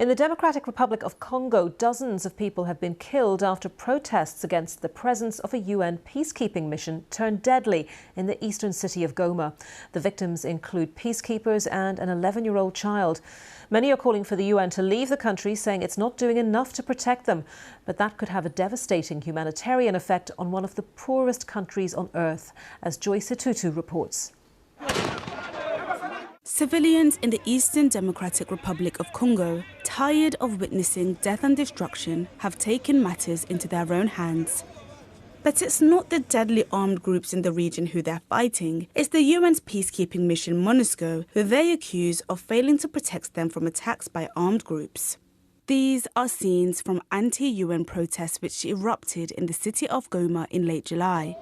In the Democratic Republic of Congo, dozens of people have been killed after protests against the presence of a UN peacekeeping mission turned deadly in the eastern city of Goma. The victims include peacekeepers and an 11-year-old child. Many are calling for the UN to leave the country, saying it's not doing enough to protect them. But that could have a devastating humanitarian effect on one of the poorest countries on earth, as Joyce Tutu reports. Civilians in the Eastern Democratic Republic of Congo, tired of witnessing death and destruction, have taken matters into their own hands. But it's not the deadly armed groups in the region who they're fighting. It's the UN's peacekeeping mission MONUSCO, who they accuse of failing to protect them from attacks by armed groups. These are scenes from anti-UN protests which erupted in the city of Goma in late July.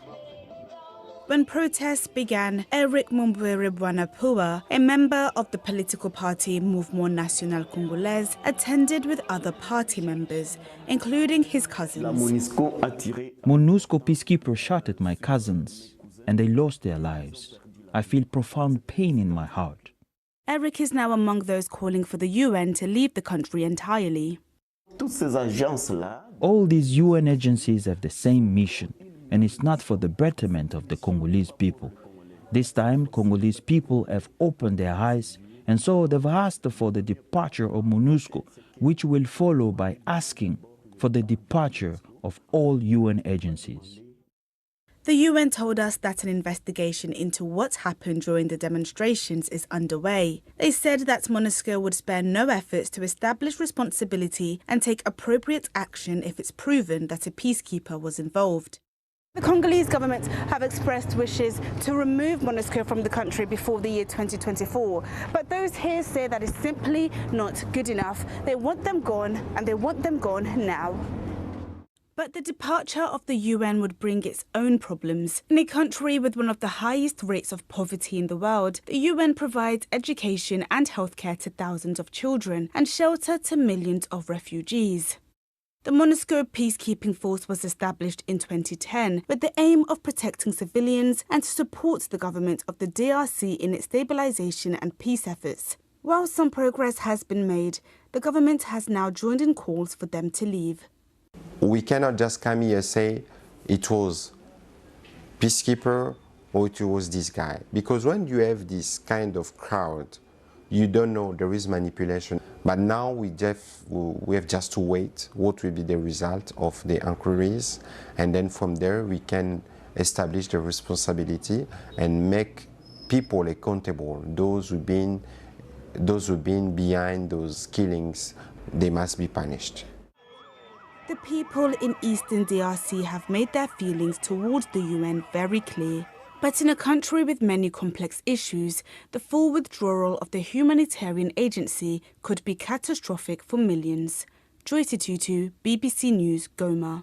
When protests began, Eric Mumbere-Bwanapua, a member of the political party Mouvement National Congolais, attended with other party members, including his cousins. MONUSCO peacekeepers shot at my cousins, and they lost their lives. I feel profound pain in my heart. Eric is now among those calling for the UN to leave the country entirely. All these UN agencies have the same mission, and it's not for the betterment of the Congolese people. This time, Congolese people have opened their eyes, and so they've asked for the departure of MONUSCO, which will follow by asking for the departure of all UN agencies. The UN told us that an investigation into what happened during the demonstrations is underway. They said that MONUSCO would spare no efforts to establish responsibility and take appropriate action if it's proven that a peacekeeper was involved. The Congolese government have expressed wishes to remove MONUSCO from the country before the year 2024. But those here say that is simply not good enough. They want them gone, and they want them gone now. But the departure of the UN would bring its own problems. In a country with one of the highest rates of poverty in the world, the UN provides education and healthcare to thousands of children and shelter to millions of refugees. The MONUSCO peacekeeping force was established in 2010 with the aim of protecting civilians and to support the government of the DRC in its stabilization and peace efforts. While some progress has been made, the government has now joined in calls for them to leave. We cannot just come here and say it was peacekeeper or it was this guy. Because when you have this kind of crowd, you don't know, there is manipulation. But now we have just to wait what will be the result of the inquiries, and then from there we can establish the responsibility and make people accountable. Those who've been behind those killings, they must be punished. The people in Eastern DRC have made their feelings towards the UN very clear. But in a country with many complex issues, the full withdrawal of the humanitarian agency could be catastrophic for millions. Joyce Tutu, BBC News, Goma.